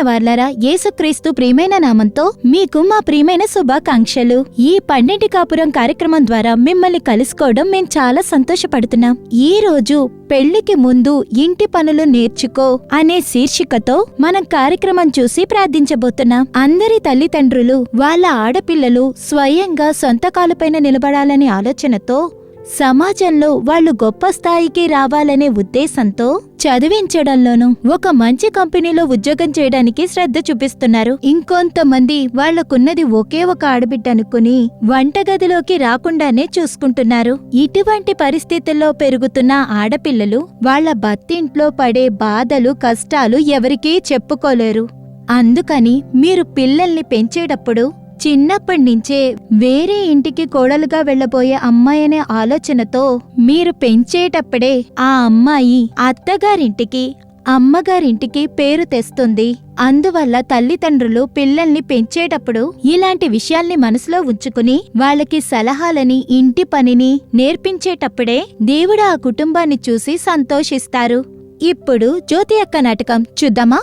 వార్లారా, యేసుక్రీస్తు ప్రియమైన నామంతో మీకు మా ప్రియమైన శుభాకాంక్షలు. ఈ పండింటి కాపురం కార్యక్రమం ద్వారా మిమ్మల్ని కలుసుకోవడం మేం చాలా సంతోషపడుతున్నాం. ఈ రోజు పెళ్లికి ముందు ఇంటి పనులు నేర్చుకో అనే శీర్షికతో మనం కార్యక్రమం చూసి ప్రార్థించబోతున్నాం. అందరి తల్లిదండ్రులు వాళ్ళ ఆడపిల్లలు స్వయంగా సొంత కాలుపైన నిలబడాలనే ఆలోచనతో, సమాజంలో వాళ్ళు గొప్ప స్థాయికి రావాలనే ఉద్దేశంతో చదివించడంలోనూ ఒక మంచి కంపెనీలో ఉద్యోగం చేయడానికి శ్రద్ధ చూపిస్తున్నారు. ఇంకొంతమంది వాళ్లకున్నది ఒకే ఒక ఆడబిడ్డ అనుకుని వంటగదిలోకి రాకుండానే చూసుకుంటున్నారు. ఇటువంటి పరిస్థితుల్లో పెరుగుతున్న ఆడపిల్లలు వాళ్ల భర్తింట్లో పడే బాధలు, కష్టాలు ఎవరికీ చెప్పుకోలేరు. అందుకని మీరు పిల్లల్ని పెంచేటప్పుడు చిన్నప్పటి నుంచే వేరే ఇంటికి కోడలుగా వెళ్లబోయే అమ్మాయనే ఆలోచనతో మీరు పెంచేటప్పుడే ఆ అమ్మాయి అత్తగారింటికి, అమ్మగారింటికి పేరు తెస్తుంది. అందువల్ల తల్లిదండ్రులు పిల్లల్ని పెంచేటప్పుడు ఇలాంటి విషయాల్ని మనసులో ఉంచుకుని వాళ్ళకి సలహాలని, ఇంటి పనిని నేర్పించేటప్పుడే దేవుడు ఆ కుటుంబాన్ని చూసి సంతోషిస్తారు. ఇప్పుడు జ్యోతి అక్క నాటకం చూద్దామా?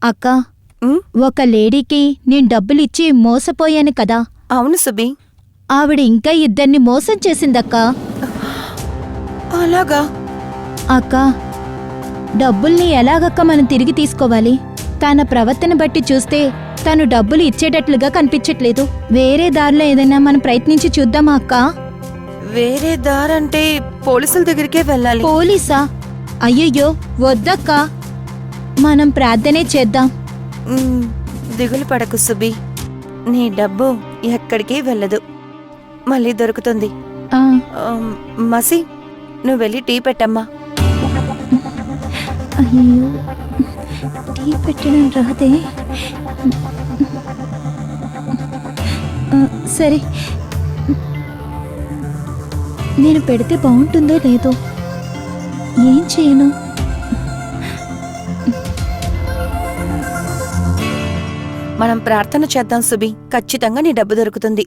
అక్క, ఒక లేడీకి నేను డబ్బులిచ్చి మోసపోయాను కదా. అవును సుబి. ఆవిడ ఇంకా ఇద్దరిని మోసం చేసిందక్క. అలాగా? అక్క, డబ్బుల్ని ఎలాగక్క మనం తిరిగి తీసుకోవాలి? తన ప్రవర్తన బట్టి చూస్తే తను డబ్బులు ఇచ్చేటట్లుగా కనిపించట్లేదు. వేరే దారిలో ఏదైనా మనం ప్రయత్నించి చూద్దామా అక్క? వేరే దారంటే పోలీసుల దగ్గరికే వెళ్ళాలి. పోలీసా? అయ్యయ్యో వద్దక్క, మనం ప్రార్థనే చేద్దాం. దిగులు పడకు సుబి, నీ డబ్బు ఎక్కడికి వెళ్ళదు, మళ్ళీ దొరుకుతుంది. మసి, నువ్వు వెళ్ళి టీ పెట్టమ్మా. అయ్యో, టీ పెట్టడం రాదే. సరే, నేను పెడితే బాగుంటుందో లేదో, ఏం చేయను? మనం ప్రార్థన చేద్దాం సుబి, ఖచ్చితంగా నీ డబ్బు దొరుకుతుంది.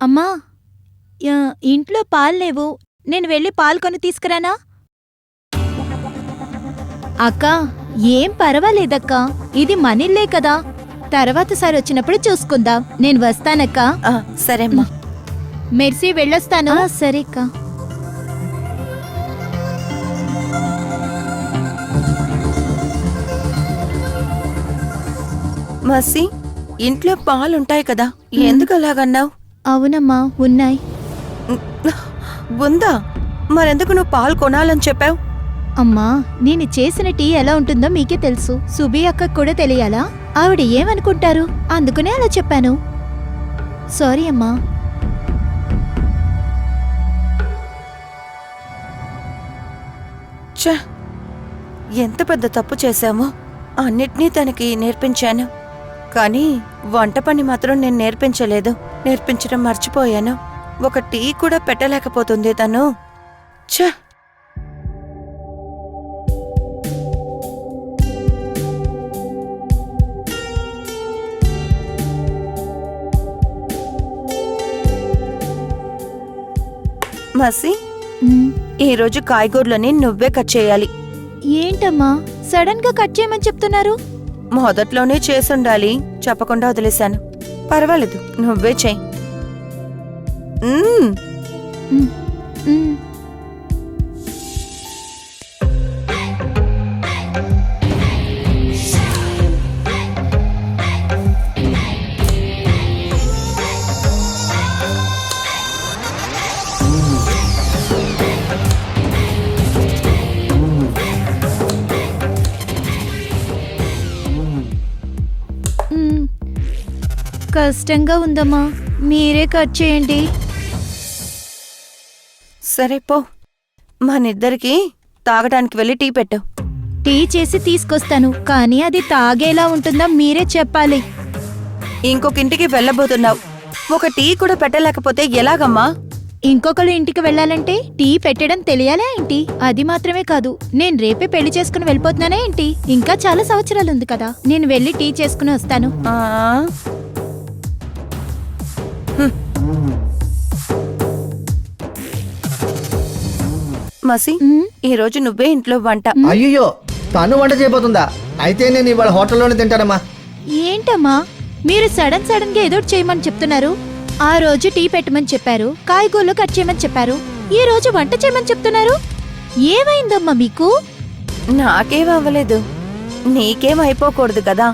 అమ్మా, ఇంట్లో పాలు లేవు, నేను వెళ్ళి పాలు కొని తీసుకురానా? అక్క, ఏం పర్వాలేదక్కా, ఇది మనిల్లే కదా, తర్వాత సారి వచ్చినప్పుడు చూసుకుందాం. నేను వస్తానక్క. సరేమ్మా. మెర్సీ, వెళ్ళొస్తాను. సరే అక్క. మసి, ఇంట్లో పాలుంటాయి కదా, ఎందుకు అలాగన్నావు? అవునమ్మా, ఉన్నాయి. ఉందా? మరెందుకు నువ్వు పాలు కొనాలని చెప్పావు? అమ్మా, నేను చేసిన టీ ఎలా ఉంటుందో మీకే తెలుసు, సుబి అక్కకు కూడా తెలియాలా? ఆవిడ ఏమనుకుంటారు, అందుకనే అలా చెప్పాను. సారీ అమ్మా. ఛ, ఎంత పెద్ద తప్పు చేశామో. అన్నిటినీ తనకి నేర్పించాను, కానీ వంట పని మాత్రం నేను నేర్పించలేదు. నేర్పించడం మర్చిపోయాను. ఒక టీ కూడా పెట్టలేకపోతుంది తను. ఛ! మసి, ఈరోజు కాయగూరలని నువ్వే కట్ చేయాలి. ఏంటమ్మా సడన్ గా కట్ చేయమని చెప్తున్నారు? మొదట్లోనే చేసుండాలి, చెప్పకుండా వదిలేశాను. పర్వాలేదు, నువ్వే చెయ్యి. కష్టంగా ఉందమ్మా, మీరే కట్ చేయండి. సరే పో, మనిద్దరికి తాగడానికి వెళ్ళి టీ పెట్టు. టీ చేసి తీసుకొస్తాను, కానీ అది తాగేలా ఉంటుందా మీరే చెప్పాలి. ఇంకొక ఇంటికి వెళ్ళబోతున్నావు, ఒక టీ కూడా పెట్టలేకపోతే ఎలాగమ్మా? ఇంకొకరు ఇంటికి వెళ్ళాలంటే టీ పెట్టడం తెలియాలా ఏంటి? అది మాత్రమే కాదు, నేను రేపే పెళ్లి చేసుకుని వెళ్ళిపోతున్నానే ఏంటి? ఇంకా చాలా సంవత్సరాలు ఉంది కదా, నేను వెళ్ళి టీ చేసుకుని వస్తాను. ఆ? హ్మ్. మసి, ఉమ్, ఈరోజు నువ్వే ఇంట్లో వంట. అయ్యో, తను వంట చేయబోతుందా? అయితే నేను ఇవాళ హోటల్లోనే తింటానమ్మా. ఏంటమ్మా మీరు సడన్ గా ఏదో ఒకటి చేయమని చెప్తున్నారు? ఆ రోజు టీ పెట్టమని చెప్పారు, కాయగూరలు కట్ చేయమని చెప్పారు, ఈ రోజు వంట చేయమని చెప్తున్నారు. ఏమైందమ్మా మీకు? నాకేం అవ్వలేదు, నీకేం అయిపోకూడదు కదా,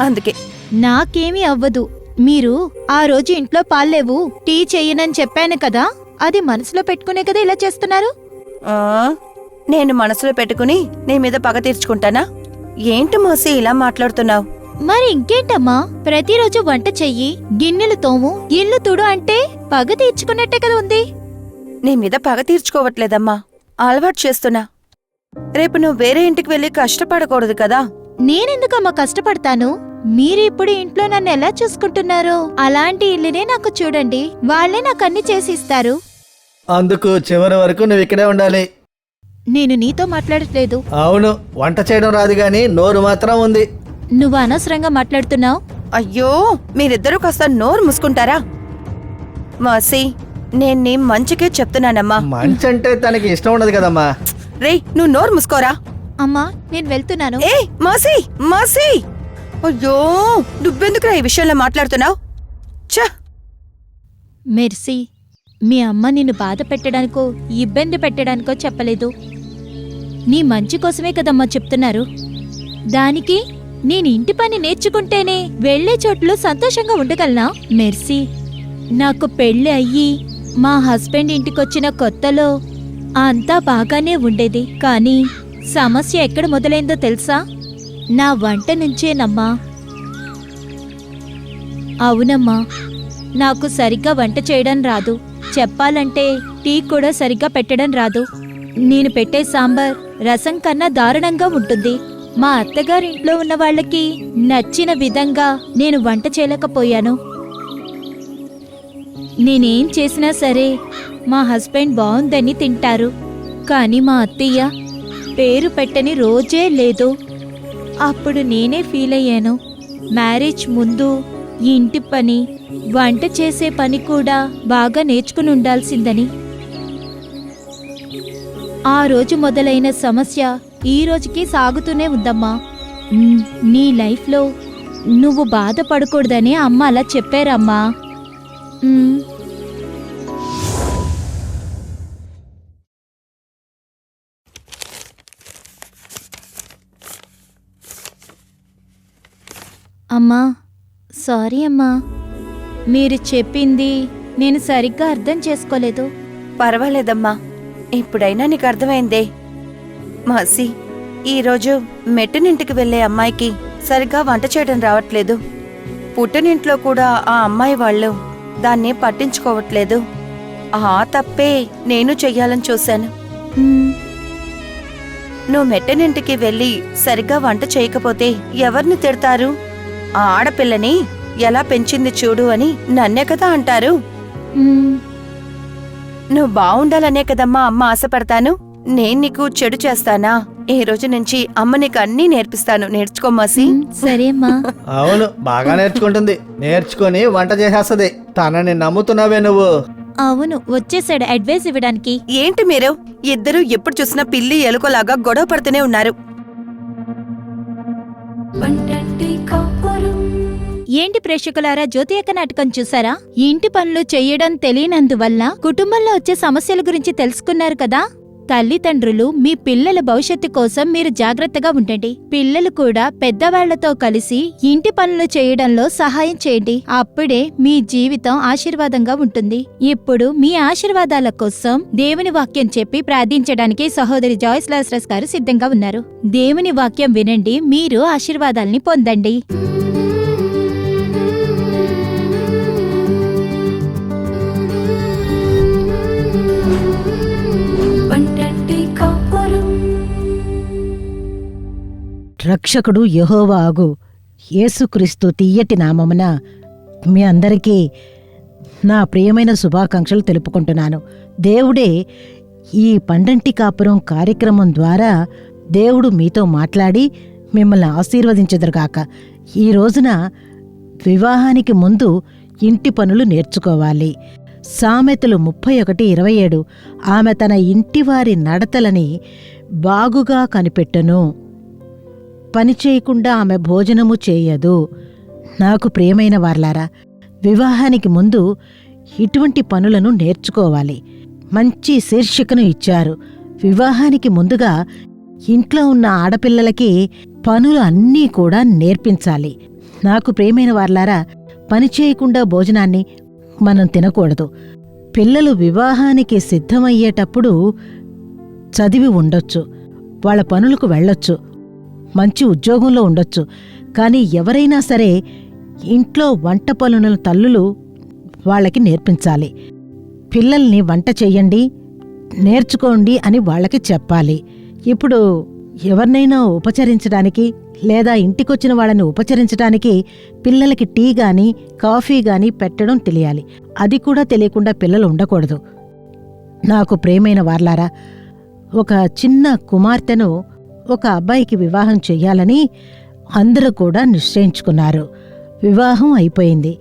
అందుకే. నాకేమీ అవ్వదు. మీరు ఆ రోజు ఇంట్లో పాల్లేవు, టీ చెయ్యనని చెప్పాను కదా, అది మనసులో పెట్టుకునే కదా ఇలా చేస్తున్నారు. ఆ? నేను మనసులో పెట్టుకుని నీ మీద పగ తీర్చుకుంటానా? ఏంటి మోసి ఇలా మాట్లాడుతున్నావు? మరి ఇంకేంటమ్మా, ప్రతిరోజు వంట చెయ్యి, గిన్నెలు తోము, ఇల్లు తుడు అంటే పగ తీర్చుకున్నట్టే కదా ఉంది. నీ మీద పగ తీర్చుకోవట్లేదమ్మా, అలవాటు చేస్తున్నా. రేపు నువ్వు వేరే ఇంటికి వెళ్ళి కష్టపడకూడదు కదా. నేనెందుకమ్మా కష్టపడతాను? మీరిప్పుడు ఇంట్లో నన్ను ఎలా చూసుకుంటున్నారో అలాంటి ఇల్లునే నాకు చూడండి, వాళ్లే నాకు అన్ని చేసి ఇస్తారు. అందుకు చివరి వరకు నువ్వు ఇక్కడే ఉండాలి. నేను నీతో మాట్లాడట్లేదు. అవును, వంట చేయడం రాదు గాని నోరు మాత్రం ఉంది. నువ్వు అనవసరంగా మాట్లాడుతున్నావు. అయ్యో, మీరిద్దరూ కాస్త నోరు మూసుకుంటారా? మాసి, నేను నీ మంచికే చెప్తున్నానమ్మా. మంచి అంటే తనకి ఇష్టం ఉండదు కదమ్మా. రేయ్, నువ్వు నోరు మూసుకోరా. అమ్మా నేను వెళ్తున్నాను. ఏ మాసి, మాసి! అయ్యో, నువ్వెందుకురా ఈ విషయంలో మాట్లాడుతున్నావు? ఛ! మెర్సీ, మీ అమ్మ నిన్ను బాధ పెట్టడానికో ఇబ్బంది పెట్టడానికో చెప్పలేదు. నీ మంచి కోసమే కదమ్మా చెప్తున్నారు. దానికి నేను ఇంటి పని నేర్చుకుంటేనే వెళ్లే చోట్లు సంతోషంగా ఉండగలనా? మెర్సీ, నాకు పెళ్లి అయ్యి మా హస్బెండ్ ఇంటికొచ్చిన కొత్తలో అంతా బాగానే ఉండేది, కానీ సమస్య ఎక్కడ మొదలైందో తెలుసా? నా వంట నుంచేనమ్మా. అవునమ్మా, నాకు సరిగ్గా వంట చేయడం రాదు. చెప్పాలంటే టీ కూడా సరిగ్గా పెట్టడం రాదు. నేను పెట్టే సాంబార్ రసం కన్నా దారుణంగా ఉంటుంది. మా అత్తగారింట్లో ఉన్న వాళ్ళకి నచ్చిన విధంగా నేను వంట చేయలేకపోయాను. నేనేం చేసినా సరే మా హస్బెండ్ బాగుందని తింటారు, కానీ మా అత్తయ్య పేరు పెట్టని రోజే లేదు. అప్పుడు నేనే ఫీల్ అయ్యాను, మ్యారేజ్ ముందు ఈ ఇంటి పని, వంట చేసే పని కూడా బాగా నేర్చుకుని ఉండాల్సిందని. ఆ రోజు మొదలైన సమస్య ఈ రోజుకి సాగుతూనే ఉందమ్మా. నీ లైఫ్లో నువ్వు బాధపడకూడదని అమ్మ అలా చెప్పారమ్మా. అమ్మా సారీ అమ్మా, మీరు చెప్పింది నేను సరిగ్గా అర్థం చేసుకోలేదు. పర్వాలేదమ్మా, ఇప్పుడైనా నీకు అర్థమైందే. మాసి, ఈరోజు మెట్టినింటికి వెళ్లే అమ్మాయికి సరిగ్గా వంట చేయడం రావట్లేదు. పుట్టినింట్లో కూడా ఆ అమ్మాయి వాళ్ళు దాన్ని పట్టించుకోవట్లేదు. ఆ తప్పే నేను చెయ్యాలని చూశాను. నువ్వు మెట్టినింటికి వెళ్ళి సరిగ్గా వంట చేయకపోతే ఎవరిని తిడతారు? ఆ ఆడపిల్లని ఎలా పెంచింది చూడు అని నన్నే కదా అంటారు. నువ్వు బావుండాలనే కదమ్మా అమ్మ ఆశపడతాను. నేను నీకు చెడు చేస్తానా? ఈ రోజు నుంచి అమ్మ నీకు అన్నీ నేర్పిస్తాను, నేర్చుకోమాసి. సరే అమ్మా. అవును, బాగా నేర్చుకుంటుంది. నేర్చుకొని వంట చేసేస్తది. తనని నమ్ముతున్నావే నువ్వు? అవును, వచ్చేసాడు అడ్వైస్ ఇవ్వడానికి. ఏంటి మీరు ఇద్దరు ఎప్పుడు చూసినా పిల్లి ఎలుకలాగా గొడవ పడుతూనే ఉన్నారు? ఏంటి ప్రేక్షకులారా, జ్యోతి యొక్క నాటకం చూసారా? ఇంటి పనులు చెయ్యడం తెలియనందువల్ల కుటుంబంలో వచ్చే సమస్యల గురించి తెలుసుకున్నారు కదా. తల్లిదండ్రులు మీ పిల్లల భవిష్యత్తు కోసం మీరు జాగ్రత్తగా ఉండండి. పిల్లలు కూడా పెద్దవాళ్లతో కలిసి ఇంటి పనులు చేయడంలో సహాయం చేయండి. అప్పుడే మీ జీవితం ఆశీర్వాదంగా ఉంటుంది. ఇప్పుడు మీ ఆశీర్వాదాల కోసం దేవుని వాక్యం చెప్పి ప్రార్థించడానికి సహోదరి జాయిస్ లాసరస్ గారు సిద్ధంగా ఉన్నారు. దేవుని వాక్యం వినండి, మీరు ఆశీర్వాదాల్ని పొందండి. రక్షకుడు యెహోవా అగు యేసుక్రీస్తు తియ్యటి నామమున మీ అందరికీ నా ప్రియమైన శుభాకాంక్షలు తెలుపుకుంటున్నాను. దేవుడే ఈ పండంటి కాపురం కార్యక్రమం ద్వారా దేవుడు మీతో మాట్లాడి మిమ్మల్ని ఆశీర్వదించెదరుగాక. ఈ రోజున వివాహానికి ముందు ఇంటి పనులు నేర్చుకోవాలి. సామెతలు 31:27 ఆమె తన ఇంటివారి నడతలని బాగుగా కనిపెట్టెను, పని చేయకుండా ఆమె భోజనము చేయదు. నాకు ప్రియమైన వార్లారా, వివాహానికి ముందు ఇటువంటి పనులను నేర్చుకోవాలి. మంచి శీర్షికను ఇచ్చారు. వివాహానికి ముందుగా ఇంట్లో ఉన్న ఆడపిల్లలకి పనులు అన్నీ కూడా నేర్పించాలి. నాకు ప్రియమైన వార్లారా, పని చేయకుండా భోజనాన్ని మనం తినకూడదు. పిల్లలు వివాహానికి సిద్ధమయ్యేటప్పుడు చదివి ఉండొచ్చు, వాళ్ళ పనులకు వెళ్ళొచ్చు, మంచి ఉద్యోగంలో ఉండొచ్చు. కానీ ఎవరైనా సరే ఇంట్లో వంట పనులను తల్లులు వాళ్ళకి నేర్పించాలి. పిల్లల్ని వంట చెయ్యండి, నేర్చుకోండి అని వాళ్ళకి చెప్పాలి. ఇప్పుడు ఎవరినైనా ఉపచరించడానికి లేదా ఇంటికొచ్చిన వాళ్ళని ఉపచరించడానికి పిల్లలకి టీ గాని కాఫీ గాని పెట్టడం తెలియాలి. అది కూడా తెలియకుండా పిల్లలు ఉండకూడదు. నాకు ప్రియమైన వార్లారా, ఒక చిన్న కుమార్తెను ఒక అబ్బాయికి వివాహం చెయ్యాలని అందరూ కూడా నిశ్చయించుకున్నారు. వివాహం అయిపోయింది.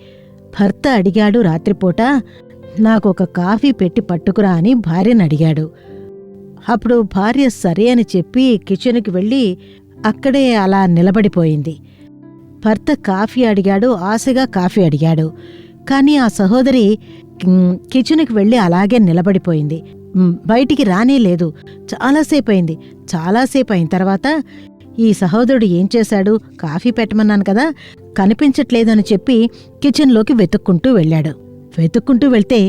భర్త అడిగాడు రాత్రిపూట, నాకు ఒక కాఫీ పెట్టి పట్టుకురా అని భార్యను అడిగాడు. అప్పుడు భార్య సరే అని చెప్పి కిచెన్కి వెళ్ళి అక్కడే అలా నిలబడిపోయింది. భర్త కాఫీ అడిగాడు, ఆశగా కాఫీ అడిగాడు. కానీ ఆ సహోదరి కిచెన్కి వెళ్ళి అలాగే నిలబడిపోయింది, బయటికి రానే లేదు. చాలాసేపు అయింది. చాలాసేపు అయిన తర్వాత ఈ సహోదరుడు ఏం చేశాడు, కాఫీ పెట్టమన్నాను కదా, కనిపించట్లేదని చెప్పి కిచెన్లోకి వెతుక్కుంటూ వెళ్ళాడు. వెతుక్కుంటూ వెళ్తే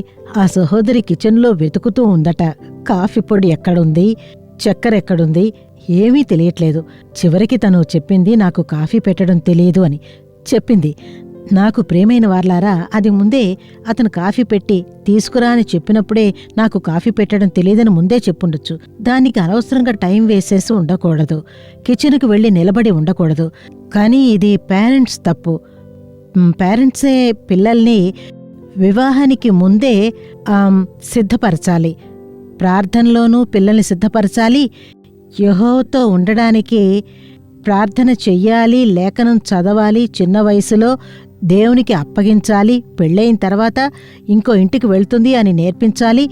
ఆ సహోదరి కిచెన్లో వెతుకుతూ ఉందట. కాఫీ పొడి ఎక్కడుంది, చక్కెర ఎక్కడుంది, ఏమీ తెలియట్లేదు. చివరికి తను చెప్పింది, నాకు కాఫీ పెట్టడం తెలియదు అని చెప్పింది. నాకు ప్రియమైన వార్లారా, అది ముందే అతను కాఫీ పెట్టి తీసుకురా అని చెప్పినప్పుడే నాకు కాఫీ పెట్టడం తెలియదని ముందే చెప్పుండొచ్చు. దానికి అనవసరంగా టైం వేసేసి ఉండకూడదు, కిచెన్కి వెళ్ళి నిలబడి ఉండకూడదు. కానీ ఇది పేరెంట్స్ తప్పు. పేరెంట్సే పిల్లల్ని వివాహానికి ముందే సిద్ధపరచాలి. ప్రార్థనలోనూ పిల్లల్ని సిద్ధపరచాలి. యెహోవాతో ఉండడానికి ప్రార్థన చెయ్యాలి, లేఖనం చదవాలి, చిన్న వయసులో దేవునికి అప్పగించాలి. పెళ్ళయిన తర్వాత ఇంకో ఇంటికి వెళ్తుంది అని నేర్పించాలి.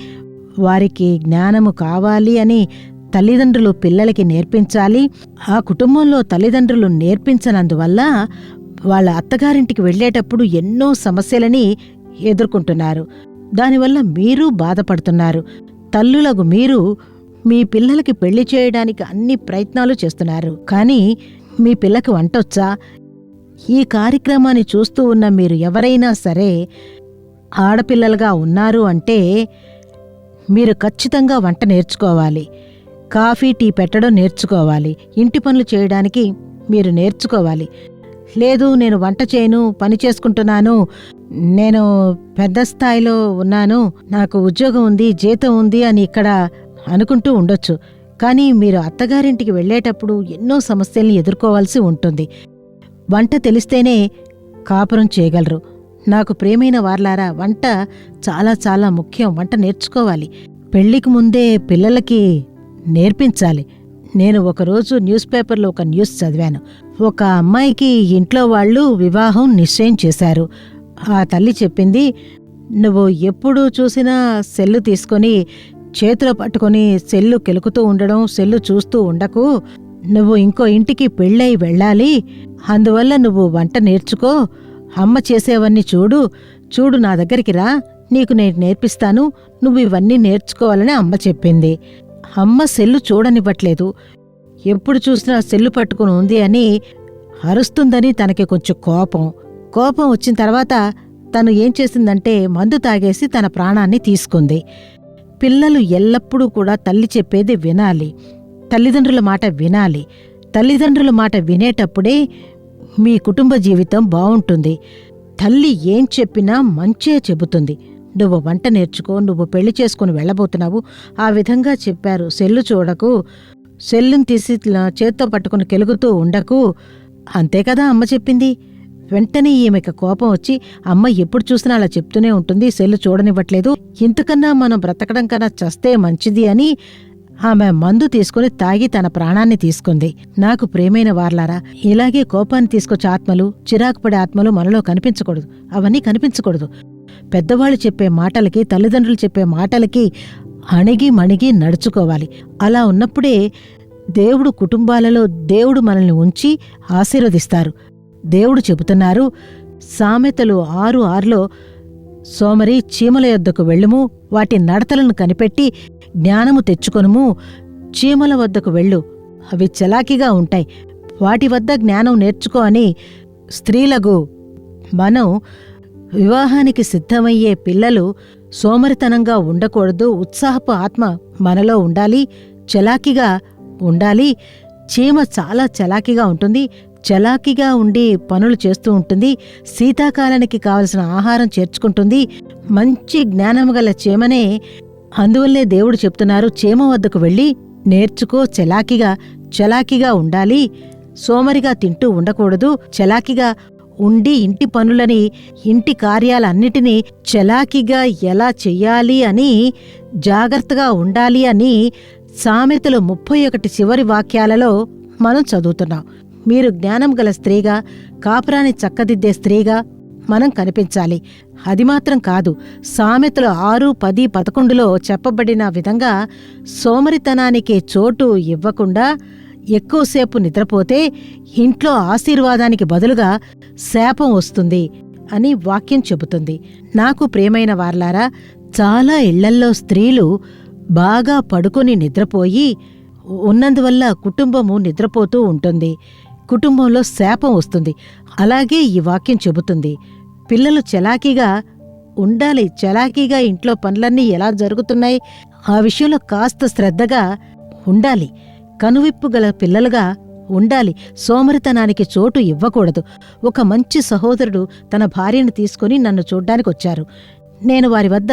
వారికి జ్ఞానము కావాలి అని తల్లిదండ్రులు పిల్లలకి నేర్పించాలి. ఆ కుటుంబంలో తల్లిదండ్రులు నేర్పించనందువల్ల వాళ్ళ అత్తగారింటికి వెళ్ళేటప్పుడు ఎన్నో సమస్యలని ఎదుర్కొంటున్నారు. దానివల్ల మీరు బాధపడుతున్నారు. తల్లులకు మీరు మీ పిల్లలకి పెళ్లి చేయడానికి అన్ని ప్రయత్నాలు చేస్తున్నారు. కానీ మీ పిల్లకి వంటొచ్చా? ఈ కార్యక్రమాన్ని చూస్తూ ఉన్న మీరు ఎవరైనా సరే ఆడపిల్లలుగా ఉన్నారు అంటే మీరు ఖచ్చితంగా వంట నేర్చుకోవాలి. కాఫీ టీ పెట్టడం నేర్చుకోవాలి. ఇంటి పనులు చేయడానికి మీరు నేర్చుకోవాలి. లేదు, నేను వంట చేయను, పని చేసుకుంటున్నాను, నేను పెద్ద స్థాయిలో ఉన్నాను, నాకు ఉద్యోగం ఉంది, జీతం ఉంది అని ఇక్కడ అనుకుంటూ ఉండొచ్చు. కానీ మీరు అత్తగారింటికి వెళ్ళేటప్పుడు ఎన్నో సమస్యల్ని ఎదుర్కోవాల్సి ఉంటుంది. వంట తెలిస్తేనే కాపురం చేయగలరు. నాకు ప్రియమైన వార్లారా, వంట చాలా చాలా ముఖ్యం. వంట నేర్చుకోవాలి. పెళ్లికి ముందే పిల్లలకి నేర్పించాలి. నేను ఒకరోజు న్యూస్ పేపర్లో ఒక న్యూస్ చదివాను. ఒక అమ్మాయికి ఇంట్లో వాళ్ళు వివాహం నిశ్చయం చేశారు. ఆ తల్లి చెప్పింది, నువ్వు ఎప్పుడు చూసినా సెల్లు తీసుకొని చేతిలో పట్టుకొని సెల్లు కెలుకుతూ ఉండడం, సెల్లు చూస్తూ ఉండకు. నువ్వు ఇంకో ఇంటికి పెళ్ళై వెళ్ళాలి. అందువల్ల నువ్వు వంట నేర్చుకో. అమ్మ చేసేవన్నీ చూడు, నా దగ్గరికి రా, నీకు నేను నేర్పిస్తాను, నువ్వు ఇవన్నీ నేర్చుకోవాలని అమ్మ చెప్పింది. అమ్మ సెల్లు చూడనివ్వట్లేదు. ఎప్పుడు చూసినా సెల్లు పట్టుకుని ఉంది అని అరుస్తుందని తనకి కొంచెం కోపం వచ్చిన తర్వాత తను ఏం చేసిందంటే మందు తాగేసి తన ప్రాణాన్ని తీసుకుంది. పిల్లలు ఎల్లప్పుడూ కూడా తల్లి చెప్పేది వినాలి, తల్లిదండ్రుల మాట వినాలి. తల్లిదండ్రుల మాట వినేటప్పుడే మీ కుటుంబ జీవితం బావుంటుంది. తల్లి ఏం చెప్పినా మంచే చెబుతుంది. నువ్వు వంట నేర్చుకో, నువ్వు పెళ్లి చేసుకుని వెళ్ళబోతున్నావు, ఆ విధంగా చెప్పారు. సెల్లు చూడకు, సెల్లుని తీసి చేత్తో పట్టుకుని కెలుగుతూ ఉండకు. అంతే కదా అమ్మ చెప్పింది. వెంటనే ఈమెకు కోపం వచ్చి, అమ్మ ఎప్పుడు చూసినా అలా చెప్తూనే ఉంటుంది, సెల్లు చూడనివ్వట్లేదు, ఇంతకన్నా మనం బ్రతకడం కన్నా చస్తే మంచిది అని ఆమె మందు తీసుకుని తాగి తన ప్రాణాన్ని తీసుకుంది. నాకు ప్రేమైన వార్లారా, ఇలాగే కోపాన్ని తీసుకొచ్చే ఆత్మలు, చిరాకు పడే ఆత్మలు మనలో కనిపించకూడదు. అవన్నీ కనిపించకూడదు. పెద్దవాళ్ళు చెప్పే మాటలకి, తల్లిదండ్రులు చెప్పే మాటలకి అణిగి మణిగి నడుచుకోవాలి. అలా ఉన్నప్పుడే దేవుడు కుటుంబాలలో దేవుడు మనల్ని ఉంచి ఆశీర్వదిస్తారు. దేవుడు చెబుతున్నారు, సామెతలు 6:6లో, సోమరి చీమల యొద్దకు వెళ్ళుము, వాటి నడతలను కనిపెట్టి జ్ఞానము తెచ్చుకొనుము. చీమల వద్దకు వెళ్ళు, అవి చలాకీగా ఉంటాయి, వాటి వద్ద జ్ఞానం నేర్చుకో అని. స్త్రీలకు మనం వివాహానికి సిద్ధమయ్యే పిల్లలు సోమరితనంగా ఉండకూడదు. ఉత్సాహపు ఆత్మ మనలో ఉండాలి, చలాకీగా ఉండాలి. చీమ చాలా చలాకీగా ఉంటుంది, చలాకీగా ఉండి పనులు చేస్తూ ఉంటుంది, శీతాకాలానికి కావలసిన ఆహారం చేర్చుకుంటుంది. మంచి జ్ఞానము గల చీమనే. అందువల్లే దేవుడు చెప్తున్నారు, చీమ వద్దకు వెళ్ళి నేర్చుకో, చలాకీగా ఉండాలి. సోమరిగా తింటూ ఉండకూడదు, చలాకీగా ఉండి ఇంటి పనులని, ఇంటి కార్యాలన్నిటినీ చలాకీగా ఎలా చెయ్యాలి అని జాగ్రత్తగా ఉండాలి అని సామెతలు 31 చివరి వాక్యాలలో మనం చదువుతున్నాం. మీరు జ్ఞానం గల స్త్రీగా, కాపురాన్ని చక్కదిద్దే స్త్రీగా మనం కనిపించాలి. అది మాత్రం కాదు, సామెతలు 6, 10, 11లో చెప్పబడిన విధంగా సోమరితనానికి చోటు ఇవ్వకుండా ఎక్కువసేపు నిద్రపోతే ఇంట్లో ఆశీర్వాదానికి బదులుగా శాపం వస్తుంది అని వాక్యం చెబుతుంది. నాకు ప్రియమైన వార్లారా, చాలా ఇళ్లల్లో స్త్రీలు బాగా పడుకొని నిద్రపోయి ఉన్నందువల్ల కుటుంబము నిద్రపోతూ ఉంటుంది, కుటుంబంలో శాపం వస్తుంది. అలాగే ఈ వాక్యం చెబుతుంది, పిల్లలు చలాకీగా ఉండాలి. చలాకీగా ఇంట్లో పనులన్నీ ఎలా జరుగుతున్నాయి ఆ విషయంలో కాస్త శ్రద్ధగా ఉండాలి. కనువిప్పు గల పిల్లలుగా ఉండాలి. సోమరితనానికి చోటు ఇవ్వకూడదు. ఒక మంచి సహోదరుడు తన భార్యను తీసుకుని నన్ను చూడ్డానికి వచ్చారు. నేను వారి వద్ద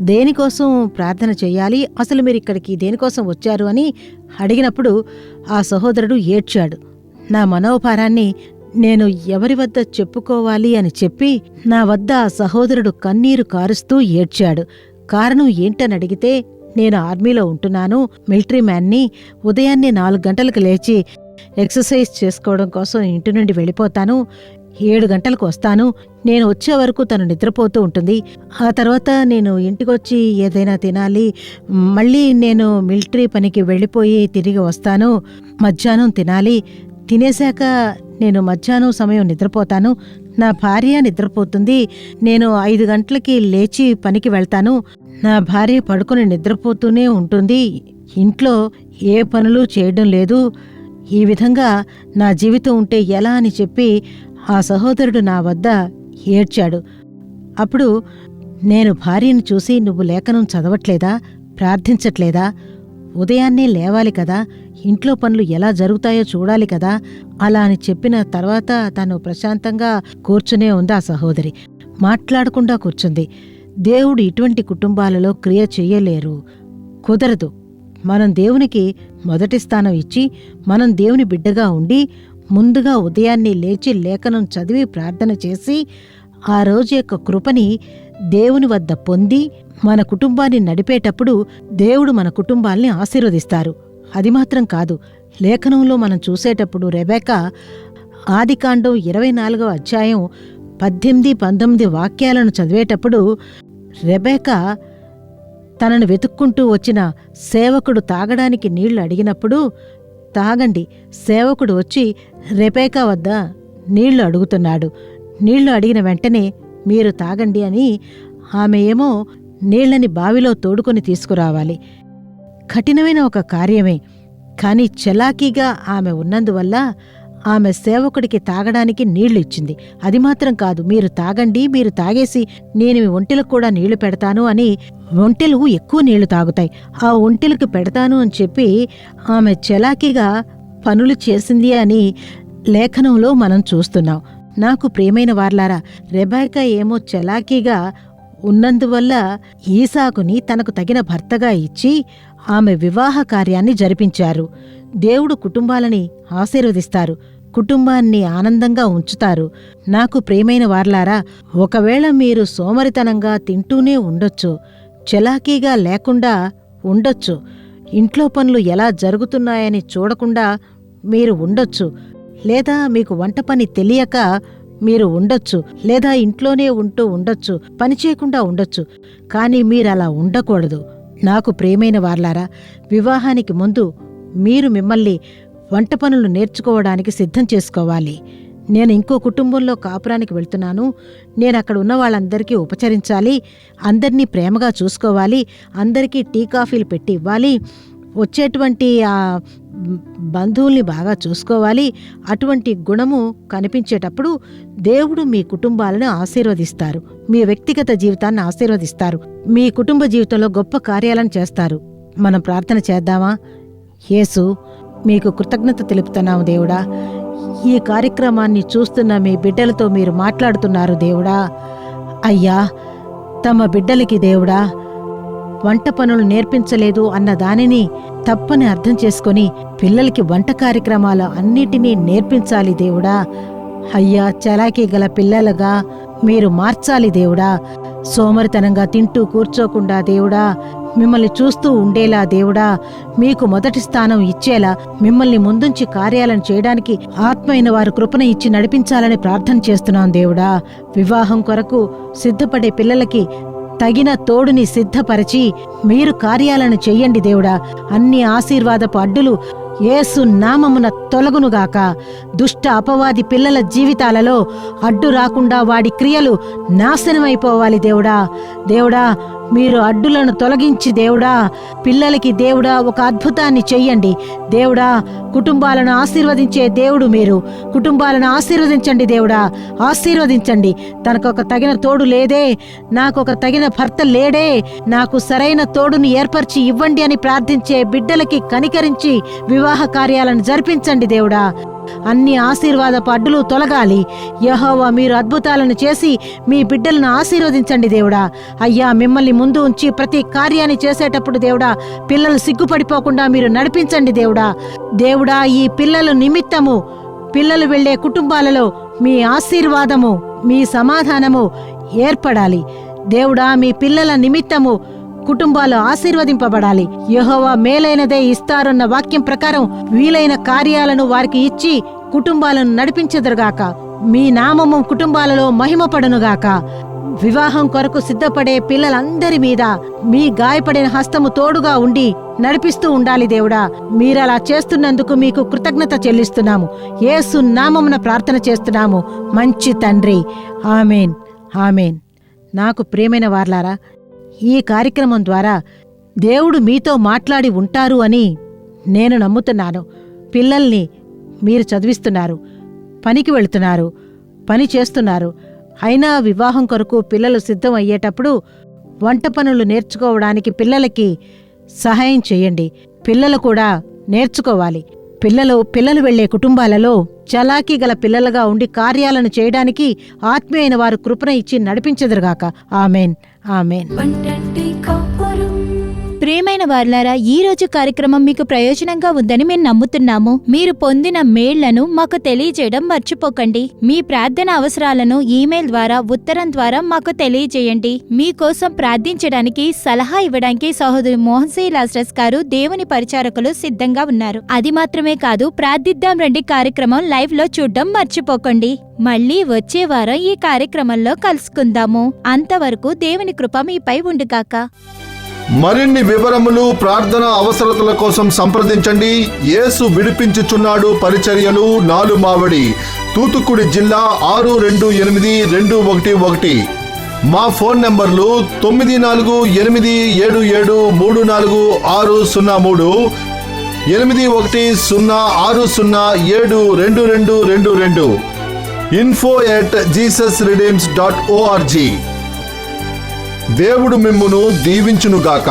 దేనికోసం ప్రార్థన చెయ్యాలి, అసలు మీరు ఇక్కడికి దేనికోసం వచ్చారు అని అడిగినప్పుడు ఆ సహోదరుడు ఏడ్చాడు. నా మనోభారాన్ని నేను ఎవరి వద్ద చెప్పుకోవాలి అని చెప్పి నా వద్ద ఆ సహోదరుడు కన్నీరు కారుస్తూ ఏడ్చాడు. కారణం ఏంటని అడిగితే, నేను ఆర్మీలో ఉంటున్నాను, మిలిటరీ మ్యాన్ని, ఉదయాన్నే 4 గంటలకు లేచి ఎక్సర్సైజ్ చేసుకోవడం కోసం ఇంటి నుండి వెళ్ళిపోతాను, 7 గంటలకు వస్తాను, నేను వచ్చే వరకు తను నిద్రపోతూ ఉంటుంది, ఆ తర్వాత నేను ఇంటికొచ్చి ఏదైనా తినాలి, మళ్ళీ నేను మిలిటరీ పనికి వెళ్ళిపోయి తిరిగి వస్తాను, మధ్యాహ్నం తినాలి, తినేశాక నేను మధ్యాహ్నం సమయం నిద్రపోతాను, నా భార్య నిద్రపోతుంది, నేను 5 గంటలకి లేచి పనికి వెళ్తాను, నా భార్య పడుకుని నిద్రపోతూనే ఉంటుంది, ఇంట్లో ఏ పనులు చేయడం లేదు, ఈ విధంగా నా జీవితం ఉంటే ఎలా అని చెప్పి ఆ సహోదరుడు నా వద్ద ఏడ్చాడు. అప్పుడు నేను భార్యను చూసి, నువ్వు లేఖనం చదవట్లేదా, ప్రార్థించట్లేదా, ఉదయాన్నే లేవాలి కదా, ఇంట్లో పనులు ఎలా జరుగుతాయో చూడాలి కదా, అలా అని చెప్పిన తర్వాత తను ప్రశాంతంగా కూర్చునే ఉంది. ఆ సహోదరి మాట్లాడకుండా కూర్చుంది. దేవుడు ఇటువంటి కుటుంబాలలో క్రియ చెయ్యలేరు, కుదరదు. మనం దేవునికి మొదటి స్థానం ఇచ్చి, మనం దేవుని బిడ్డగా ఉండి, ముందుగా ఉదయాన్నే లేచి లేఖనం చదివి ప్రార్థన చేసి, ఆ రోజు యొక్క కృపని దేవుని వద్ద పొంది మన కుటుంబాన్ని నడిపేటప్పుడు దేవుడు మన కుటుంబాల్ని ఆశీర్వదిస్తారు. అది మాత్రం కాదు, లేఖనంలో మనం చూసేటప్పుడు రెబెకా ఆదికాండం 24వ అధ్యాయం 18, 19 వాక్యాలను చదివేటప్పుడు రెబెకా తనను వెతుక్కుంటూ వచ్చిన సేవకుడు తాగడానికి నీళ్లు అడిగినప్పుడు, తాగండి, సేవకుడు వచ్చి రెబెకా వద్ద నీళ్లు అడుగుతున్నాడు. నీళ్లు అడిగిన వెంటనే మీరు తాగండి అని ఆమె ఏమో నీళ్లని బావిలో తోడుకొని తీసుకురావాలి. కఠినమైన ఒక కార్యమే, కాని చలాకీగా ఆమె ఉన్నందువల్ల ఆమె సేవకుడికి తాగడానికి నీళ్లు ఇచ్చింది. అది మాత్రం కాదు, మీరు తాగండి, మీరు తాగేసి నేను మీ ఒంటెలకు కూడా నీళ్లు పెడతాను అని, ఒంటెలు ఎక్కువ నీళ్లు తాగుతాయి, ఆ ఒంటెలకు పెడతాను అని చెప్పి ఆమె చలాకీగా పనులు చేసింది అని లేఖనంలో మనం చూస్తున్నాం. నాకు ప్రియమైన వార్లారా, రెబెకా ఏమో చలాకీగా ఉన్నందువల్ల ఈసాకుని తనకు తగిన భర్తగా ఇచ్చి ఆమె వివాహ కార్యాన్ని జరిపించారు. దేవుడు కుటుంబాలని ఆశీర్వదిస్తారు, కుటుంబాన్ని ఆనందంగా ఉంచుతారు. నాకు ప్రియమైన వార్లారా, ఒకవేళ మీరు సోమరితనంగా తింటూనే ఉండొచ్చు, చలాకీగా లేకుండా ఉండొచ్చు, ఇంట్లో పనులు ఎలా జరుగుతున్నాయని చూడకుండా మీరు ఉండొచ్చు, లేదా మీకు వంట పని తెలియక మీరు ఉండొచ్చు, లేదా ఇంట్లోనే ఉంటూ ఉండొచ్చు, పని చేయకుండా ఉండొచ్చు. కానీ మీరలా ఉండకూడదు. నాకు ప్రియమైన వార్లారా, వివాహానికి ముందు మీరు మిమ్మల్ని వంట పనులు నేర్చుకోవడానికి సిద్ధం చేసుకోవాలి. నేను ఇంకో కుటుంబంలో కాపురానికి వెళ్తున్నాను, నేను అక్కడ ఉన్న వాళ్ళందరికీ ఉపచరించాలి, అందరినీ ప్రేమగా చూసుకోవాలి, అందరికీ టీ కాఫీలు పెట్టి ఇవ్వాలి, వచ్చేటువంటి ఆ బంధువుల్ని బాగా చూసుకోవాలి. అటువంటి గుణము కనిపించేటప్పుడు దేవుడు మీ కుటుంబాలను ఆశీర్వదిస్తారు, మీ వ్యక్తిగత జీవితాన్ని ఆశీర్వదిస్తారు, మీ కుటుంబ జీవితంలో గొప్ప కార్యాలను చేస్తారు. మనం ప్రార్థన చేద్దామా? యేసు, మీకు కృతజ్ఞత తెలుపుతున్నాము దేవుడా. ఈ కార్యక్రమాన్ని చూస్తున్న మీ బిడ్డలతో మీరు మాట్లాడుతున్నారు దేవుడా. అయ్యా, తమ బిడ్డలకి దేవుడా వంట పనులు నేర్పించలేదు అన్న దానిని తప్పని అర్థం చేసుకొని పిల్లలకి వంట కార్యక్రమాలు అన్నిటినీ నేర్పించాలి దేవుడా. అయ్యా, చలాకీ గల పిల్లలుగా మీరు మార్చాలి దేవుడా. సోమరితనంగా తింటూ కూర్చోకుండా దేవుడా, మిమ్మల్ని చూస్తూ ఉండేలా దేవుడా, మీకు మొదటి స్థానం ఇచ్చేలా మిమ్మల్ని ముందుంచి కార్యాలను చేయడానికి ఆత్మైన వారు కృపణ ఇచ్చి నడిపించాలని ప్రార్థన చేస్తున్నాం దేవుడా. వివాహం కొరకు సిద్ధపడే పిల్లలకి తగిన తోడుని సిద్ధపరిచి మీరు కార్యాలను చెయ్యండి దేవుడా. అన్ని ఆశీర్వాదపు అడ్డులు యేసు నామమున తొలగునుగాక. దుష్ట అపవాది పిల్లల జీవితాలలో అడ్డు రాకుండా వాడి క్రియలు నాశనమైపోవాలి దేవుడా. దేవుడా, మీరు అడ్డులను తొలగించి దేవుడా, పిల్లలకి దేవుడా ఒక అద్భుతాన్ని చెయ్యండి దేవుడా. కుటుంబాలను ఆశీర్వదించే దేవుడు మీరు. కుటుంబాలను ఆశీర్వదించండి దేవుడా, ఆశీర్వదించండి. తనకొక తగిన తోడు లేదే, నాకొక తగిన భర్త లేడే, నాకు సరైన తోడుని ఏర్పరిచి ఇవ్వండి అని ప్రార్థించే బిడ్డలకి కనికరించి వివాహ కార్యాలను జరిపించండి దేవుడా. అన్ని ఆశీర్వాదపు అడ్డులు తొలగాలి. యెహోవా, మీరు అద్భుతాలను చేసి మీ బిడ్డలను ఆశీర్వదించండి దేవుడా. అయ్యా, మిమ్మల్ని ముందు ఉంచి ప్రతి కార్యాన్ని చేసేటప్పుడు దేవుడా, పిల్లలు సిగ్గుపడిపోకుండా మీరు నడిపించండి దేవుడా. దేవుడా, ఈ పిల్లల నిమిత్తము పిల్లలు వెళ్లే కుటుంబాలలో మీ ఆశీర్వాదము, మీ సమాధానము ఏర్పడాలి దేవుడా. మీ పిల్లల నిమిత్తము కుటుంబాలు ఆశీర్వదింపబడాలి. యెహోవా మేలైనదే ఇస్తారన్న వాక్యం ప్రకారం వీలైన కార్యాలను వారికి ఇచ్చి కుటుంబాలను నడిపించెదరుగాక. మీ నామము కుటుంబాలలో మహిమపడునుగాక. వివాహం కొరకు సిద్ధపడే పిల్లలందరి మీద మీ గాయపడిన హస్తము తోడుగా ఉండి నడిపిస్తూ ఉండాలి దేవుడా. మీరలా చేస్తున్నందుకు మీకు కృతజ్ఞత చెల్లిస్తున్నాము. యేసు నామమున ప్రార్థన చేస్తున్నాము మంచి తండ్రి. ఆమేన్, ఆమేన్. నాకు ప్రియమైన వార్లారా, ఈ కార్యక్రమం ద్వారా దేవుడు మీతో మాట్లాడి ఉంటారు అని నేను నమ్ముతున్నాను. పిల్లల్ని మీరు చదివిస్తున్నారు, పనికి వెళుతున్నారు, పని చేస్తున్నారు. అయినా వివాహం కొరకు పిల్లలు సిద్ధం అయ్యేటప్పుడు వంట పనులు నేర్చుకోవడానికి పిల్లలకి సహాయం చేయండి. పిల్లలు కూడా నేర్చుకోవాలి. పిల్లలు వెళ్లే కుటుంబాలలో చలాకీ గల పిల్లలుగా ఉండి కార్యాలను చేయడానికి ఆత్మీయైన వారు కృపణ ఇచ్చి నడిపించెదరుగాక. ఆమేన్, ఆమేన్. ప్రియమైన వార్లారా, ఈ రోజు కార్యక్రమం మీకు ప్రయోజనంగా ఉందని మేము నమ్ముతున్నాము. మీరు పొందిన మేళ్లను మాకు తెలియజేయడం మర్చిపోకండి. మీ ప్రార్థన అవసరాలను ఈమెయిల్ ద్వారా, ఉత్తరం ద్వారా మాకు తెలియజేయండి. మీకోసం ప్రార్థించడానికి, సలహా ఇవ్వడానికి సహోదరు మోహన్ సి లాస్రస్ గారు, దేవుని పరిచారకులు సిద్ధంగా ఉన్నారు. అది మాత్రమే కాదు, ప్రార్థిద్దాం రండి కార్యక్రమం లైవ్ లో చూడడం మర్చిపోకండి. మళ్ళీ వచ్చే వారం ఈ కార్యక్రమంలో కలుసుకుందాము. అంతవరకు దేవుని కృప మీపై ఉండుగాక. మరిన్ని వివరములు, ప్రార్థన అవసరతల కోసం సంప్రదించండి. యేసు విడిపించుచున్నాడు పరిచర్యలు, 4 మావడి, తూతుక్కుడి జిల్లా 628211. మా ఫోన్ నంబర్లు 9487734603, 8106072222, info@jesusredeems.org. దేవుడు మిమ్మును దీవించునుగాక.